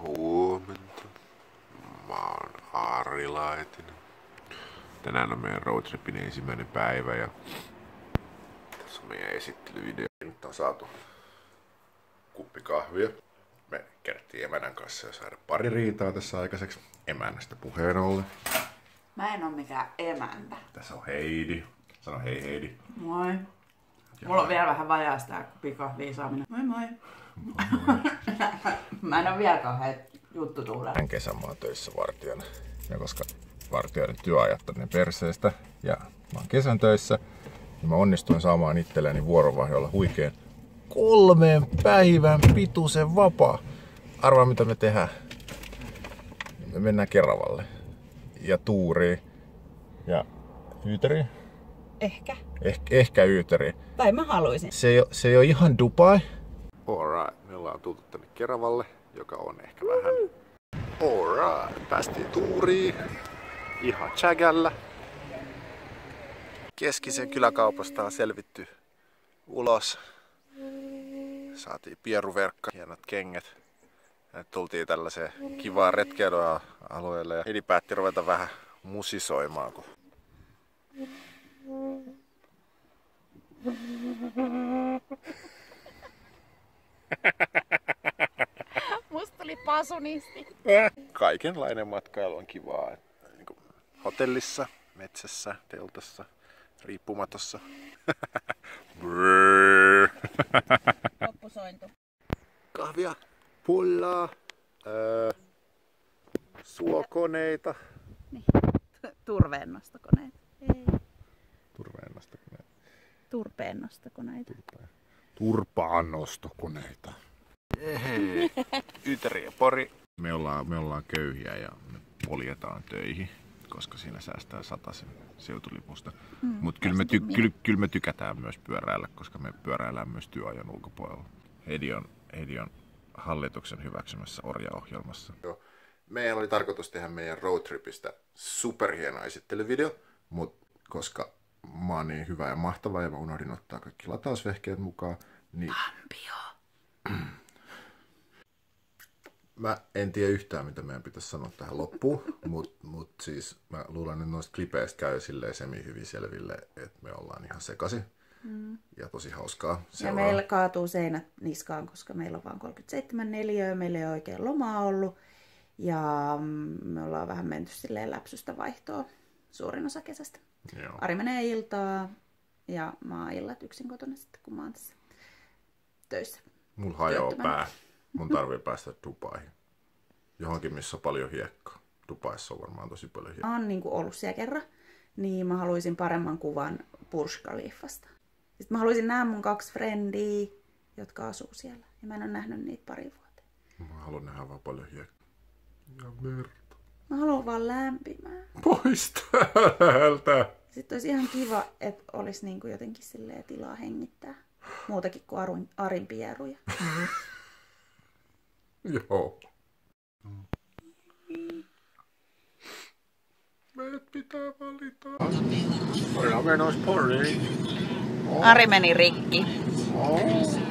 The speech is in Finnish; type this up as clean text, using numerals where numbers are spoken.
Huomenta. Mä oon Ari Laitinen. Tänään on meidän roadtripin ensimmäinen päivä ja tässä on meidän esittelyvideo. Nyt on saatu kuppi kahvia. Me kerättiin emännän kanssa jo saada pari riitaa tässä aikaiseksi. Emännästä puheen ollen. Mä en oo mikään emäntä. Tässä on Heidi. Sano hei Heidi. Moi. Mulla on vielä vähän vajaa sitä kuppikahvia saaminen. Moi moi. Moi. Mä en oo vielä kauhean juttu tuulla. Tän kesän mä oon töissä vartijana. Ja koska vartijoiden työajat on ne perseestä ja mä oon kesän töissä, niin mä onnistuin saamaan itselleni vuoronvaihdolla huikeen 3 päivän pituisen vapaa. Arvaa mitä me tehdään. Me mennään Keravalle ja tuuriin ja Yyteriin. Ehkä Yyteriin. Tai mä haluaisin. Se ei ole ihan Dubai. Alright, me ollaan tultu tänne Keravalle, joka on ehkä vähän. Alright, päästiin tuuriin. Ihan chägällä. Keskisen kyläkaupasta on selvitty ulos. Saatiin pieruverkka, hienot kengät. Ja nyt tultiin tällaiseen kivaan retkeilyalueelle ja Heidi päätti ruveta vähän musisoimaan. Musta tuli pasunisti. Kaikenlainen matkailu on kivaa. Niin hotellissa, metsässä, teltassa, riippumatossa. Loppusointu. Kahvia, pullaa, suokoneita. Niin. Turveennostokoneita. Ei. Turveennostokoneita. Turpeennostokoneita. Turpaannostokoneita. Hei, Yyteri ja Pori. Me ollaan köyhiä ja me poljetaan töihin, koska siinä säästää 100 seutulipusta. Mutta kyllä me tykätään myös pyöräillä, koska me pyöräillään myös työajan ulkopuolella. Heidi on hallituksen hyväksymässä orjaohjelmassa. Meillä oli tarkoitus tehdä meidän roadtripistä superhieno esittelyvideo, mutta koska mä oon niin hyvä ja mahtava ja mä unohdin ottaa kaikki latausvehkeet mukaan, niin mä en tiedä yhtään, mitä meidän pitäisi sanoa tähän loppuun, mutta siis mä luulen, että noista klipeistä käy silleen semi-hyvin selville, että me ollaan ihan sekaisin ja tosi hauskaa. Ja meillä kaatuu seinät niskaan, koska meillä on vain 37 neliöä, meillä ei ole oikein lomaa ollut ja me ollaan vähän menty silleen läpsystä vaihtoa suurin osa kesästä. Joo. Ari menee iltaa ja mä oon illat yksin kotona sitten, kun mä oon tässä töissä. Mulla hajoaa pää. Mun tarvii päästä Dubaihin. Johonkin, missä on paljon hiekkaa. Dubaissa on varmaan tosi paljon hiekkaa. Mä oon niin kuin ollut siellä kerran, niin mä haluaisin paremman kuvan Burj Khalifasta. Sitten mä haluaisin nähdä mun 2 frendiä, jotka asuu siellä. Ja mä en ole nähnyt niitä pari vuotta. Mä haluan nähdä vaan paljon hiekkaa. Ja merta. Mä haluan vaan lämpimää. Pois täältä! Sitten olisi ihan kiva, että olisi niin kuin jotenkin silleen tilaa hengittää. Muutakin kuin Arin pieruja. Joo. Meidät pitää valita. Pori. Ari meni rikki. Oh.